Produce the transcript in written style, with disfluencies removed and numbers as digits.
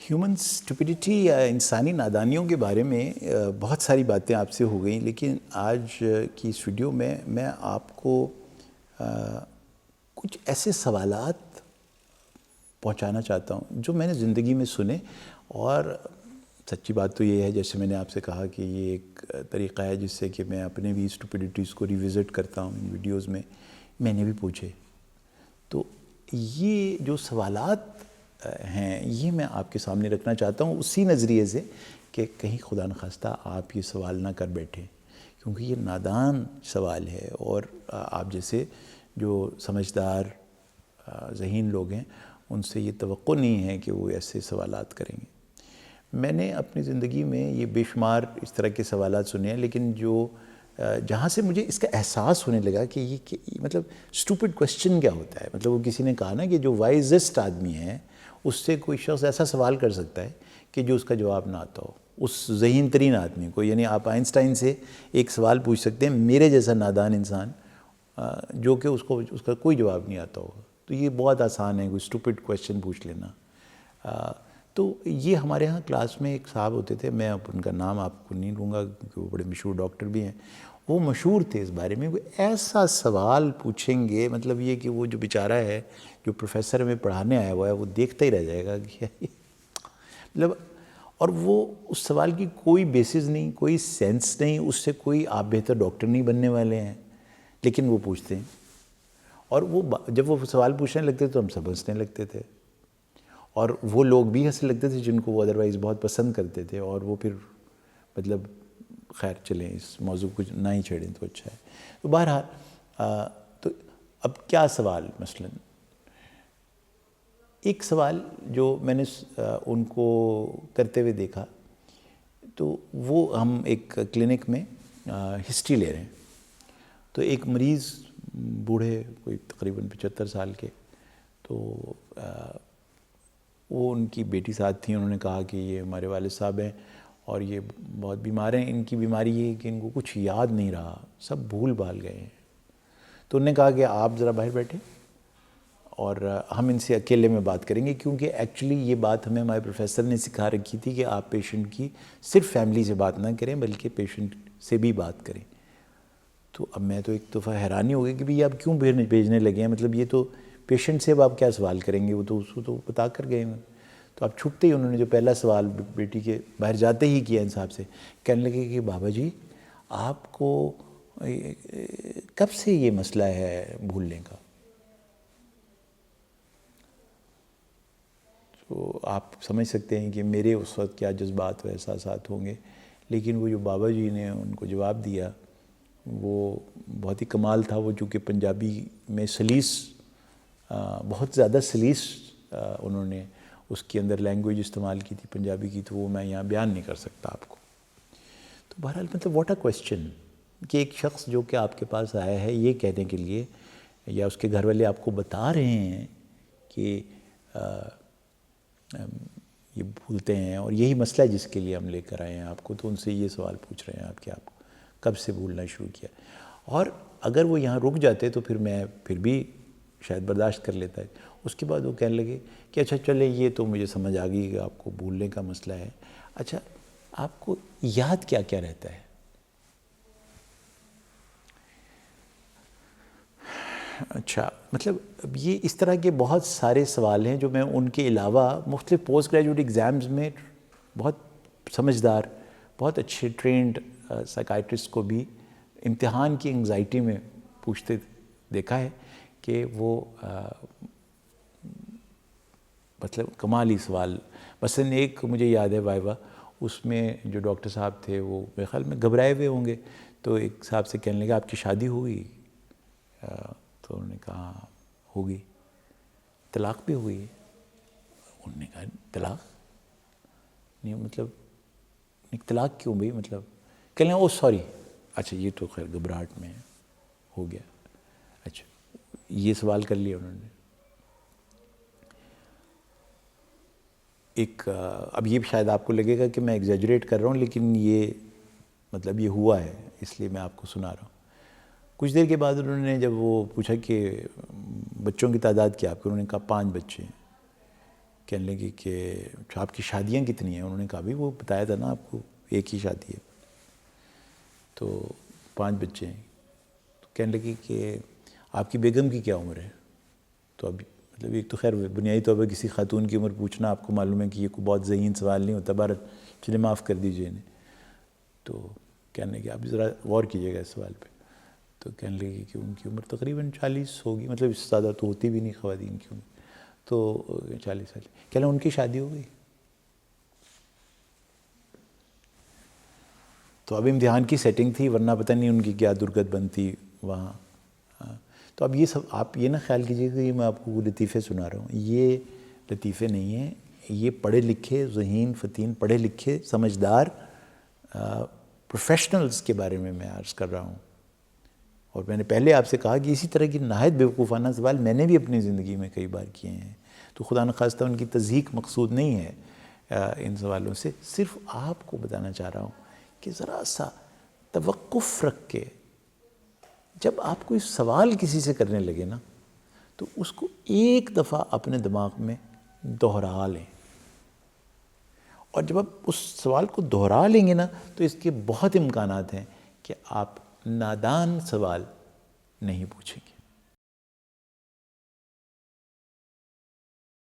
Human stupidity یا انسانی نادانیوں کے بارے میں بہت ساری باتیں آپ سے ہو گئیں، لیکن آج کی اس ویڈیو میں آپ کو کچھ ایسے سوالات پہنچانا چاہتا ہوں جو میں نے زندگی میں سنے، اور سچی بات تو یہ ہے، جیسے میں نے آپ سے کہا کہ یہ ایک طریقہ ہے جس سے کہ میں اپنے بھی اسٹوپیڈیٹیز کو ریوزٹ کرتا ہوں ان ویڈیوز میں نے بھی پوچھے. تو یہ جو سوالات ہیں یہ میں آپ کے سامنے رکھنا چاہتا ہوں اسی نظریے سے کہ کہیں خدا نخواستہ آپ یہ سوال نہ کر بیٹھیں، کیونکہ یہ نادان سوال ہے، اور آپ جیسے جو سمجھدار ذہین لوگ ہیں ان سے یہ توقع نہیں ہے کہ وہ ایسے سوالات کریں گے. میں نے اپنی زندگی میں یہ بے شمار اس طرح کے سوالات سنے ہیں، لیکن جہاں سے مجھے اس کا احساس ہونے لگا کہ یہ مطلب اسٹوپڈ کوسچن کیا ہوتا ہے. مطلب وہ کسی نے کہا نا کہ جو وائزسٹ آدمی ہے اس سے کوئی شخص ایسا سوال کر سکتا ہے کہ جو اس کا جواب نہ آتا ہو، اس ذہین ترین آدمی کو. یعنی آپ آئنسٹائن سے ایک سوال پوچھ سکتے ہیں، میرے جیسا نادان انسان جو کہ اس کا کوئی جواب نہیں آتا ہوگا. تو یہ بہت آسان ہے کوئی اسٹوپڈ کوسچن پوچھ لینا. تو یہ ہمارے ہاں کلاس میں ایک صاحب ہوتے تھے، میں اب ان کا نام آپ کو نہیں لوں گا کیونکہ وہ بڑے مشہور ڈاکٹر بھی ہیں. وہ مشہور تھے اس بارے میں، وہ ایسا سوال پوچھیں گے، مطلب یہ کہ وہ جو بیچارہ ہے جو پروفیسر میں پڑھانے آیا ہوا ہے وہ دیکھتا ہی رہ جائے گا کہ مطلب، اور وہ اس سوال کی کوئی بیسس نہیں، کوئی سینس نہیں، اس سے کوئی آپ بہتر ڈاکٹر نہیں بننے والے ہیں، لیکن وہ پوچھتے ہیں. اور وہ جب وہ سوال پوچھنے لگتے تو ہم سب ہنسنے لگتے تھے، اور وہ لوگ بھی ہنسنے لگتے تھے جن کو وہ ادروائز بہت پسند کرتے تھے. اور وہ پھر مطلب خیر چلیں اس موضوع کو نہ ہی چھیڑیں تو اچھا ہے. تو بہرحال تو اب کیا سوال، مثلا ایک سوال جو میں نے ان کو کرتے ہوئے دیکھا، تو وہ ہم ایک کلینک میں ہسٹری لے رہے ہیں. تو ایک مریض بوڑھے، کوئی تقریباً 75 سال کے، تو وہ ان کی بیٹی ساتھ تھیں. انہوں نے کہا کہ یہ ہمارے والد صاحب ہیں اور یہ بہت بیمار ہیں، ان کی بیماری یہ ہے کہ ان کو کچھ یاد نہیں رہا، سب بھول بھال گئے ہیں. تو انہوں نے کہا کہ آپ ذرا باہر بیٹھیں اور ہم ان سے اکیلے میں بات کریں گے، کیونکہ ایکچولی یہ بات ہمیں ہمارے پروفیسر نے سکھا رکھی تھی کہ آپ پیشنٹ کی صرف فیملی سے بات نہ کریں بلکہ پیشنٹ سے بھی بات کریں. تو اب میں تو ایک دفعہ حیرانی ہو گئی کہ آپ کیوں بھیجنے لگے ہیں، مطلب یہ تو پیشنٹ سے اب آپ کیا سوال کریں گے، وہ تو اس کو تو بتا کر گئے ہیں. تو اب چھٹتے ہی انہوں نے جو پہلا سوال بیٹی کے باہر جاتے ہی کیا ان صاحب سے، کہنے لگے کہ بابا جی آپ کو کب سے یہ مسئلہ ہے بھولنے کا؟ تو آپ سمجھ سکتے ہیں کہ میرے اس وقت کیا جذبات و احساسات ہوں گے. لیکن وہ جو بابا جی نے ان کو جواب دیا وہ بہت ہی کمال تھا. وہ چونکہ پنجابی میں سلیس، بہت زیادہ سلیس انہوں نے اس کے اندر لینگویج استعمال کی تھی پنجابی کی، تو وہ میں یہاں بیان نہیں کر سکتا آپ کو. تو بہرحال مطلب واٹ اے کویسچن کہ ایک شخص جو کہ آپ کے پاس آیا ہے یہ کہنے کے لیے، یا اس کے گھر والے آپ کو بتا رہے ہیں کہ یہ بھولتے ہیں اور یہی مسئلہ جس کے لیے ہم لے کر آئے ہیں آپ کو، تو ان سے یہ سوال پوچھ رہے ہیں آپ کہ آپ کب سے بھولنا شروع کیا. اور اگر وہ یہاں رک جاتے تو پھر میں پھر بھی شاید برداشت کر لیتا ہے. اس کے بعد وہ کہنے لگے کہ اچھا چلے یہ تو مجھے سمجھ آ گئی کہ آپ کو بھولنے کا مسئلہ ہے، اچھا آپ کو یاد کیا کیا رہتا ہے؟ اچھا مطلب اب یہ اس طرح کے بہت سارے سوال ہیں جو میں ان کے علاوہ مختلف پوسٹ گریجویٹ ایگزامز میں بہت سمجھدار، بہت اچھے ٹرینڈ سائیکائٹرسٹ کو بھی امتحان کی انگزائٹی میں پوچھتے دیکھا ہے کہ وہ مطلب کمالی سوال. مثلاً ایک مجھے یاد ہے وائوا، اس میں جو ڈاکٹر صاحب تھے وہ میرے خیال میں گھبرائے ہوئے ہوں گے، تو ایک صاحب سے کہنے لگا آپ کی شادی ہوئی؟ تو انہوں نے کہا ہوگی. طلاق بھی ہوئی ہے؟ انہوں نے کہا طلاق نہیں، مطلب طلاق کیوں بھئی، مطلب کہنے لگا او سوری، اچھا یہ تو خیر گھبراہٹ میں ہو گیا. اچھا یہ سوال کر لیا انہوں نے. ایک اب یہ شاید آپ کو لگے گا کہ میں ایگزیجریٹ کر رہا ہوں، لیکن یہ مطلب یہ ہوا ہے اس لیے میں آپ کو سنا رہا ہوں. کچھ دیر کے بعد انہوں نے جب وہ پوچھا کہ بچوں کی تعداد کیا آپ کی، انہوں نے کہا 5 بچے ہیں. کہنے لگی کہ آپ کی شادیاں کتنی ہیں؟ انہوں نے کہا بھی وہ بتایا تھا نا آپ کو ایک ہی شادی ہے، تو 5 بچے ہیں. تو کہنے لگی کہ آپ کی بیگم کی کیا عمر ہے؟ تو ابھی مطلب ایک تو خیر بنیادی طور پر کسی خاتون کی عمر پوچھنا آپ کو معلوم ہے کہ یہ کوئی بہت ذہین سوال نہیں ہوتا، بہرحال چلے معاف کر دیجیے انہیں. تو کہنے لگے آپ ذرا غور کیجیے گا اس سوال پہ. تو کہنے لگی کہ ان کی عمر تقریباً 40 ہوگی، مطلب اس سے زیادہ تو ہوتی بھی نہیں خواتین کی عمر. تو 40 سال. کہہ لیں ان کی شادی ہو گئی. تو اب امتحان کی سیٹنگ تھی، ورنہ پتہ نہیں ان کی کیا درگت بنتی وہاں. تو اب یہ سب آپ یہ نہ خیال کیجیے کہ میں آپ کو لطیفے سنا رہا ہوں، یہ لطیفے نہیں ہیں، یہ پڑھے لکھے ذہین فتین پڑھے لکھے سمجھدار پروفیشنلز کے بارے میں عرض کر رہا ہوں. اور میں نے پہلے آپ سے کہا کہ اسی طرح کی نہایت بیوقوفانہ سوال میں نے بھی اپنی زندگی میں کئی بار کیے ہیں. تو خدا نخواستہ ان کی تضحیق مقصود نہیں ہے ان سوالوں سے، صرف آپ کو بتانا چاہ رہا ہوں کہ ذرا سا توقف رکھ کے جب آپ کوئی سوال کسی سے کرنے لگے نا تو اس کو ایک دفعہ اپنے دماغ میں دہرا لیں. اور جب آپ اس سوال کو دہرا لیں گے نا تو اس کے بہت امکانات ہیں کہ آپ نادان سوال نہیں پوچھیں گے.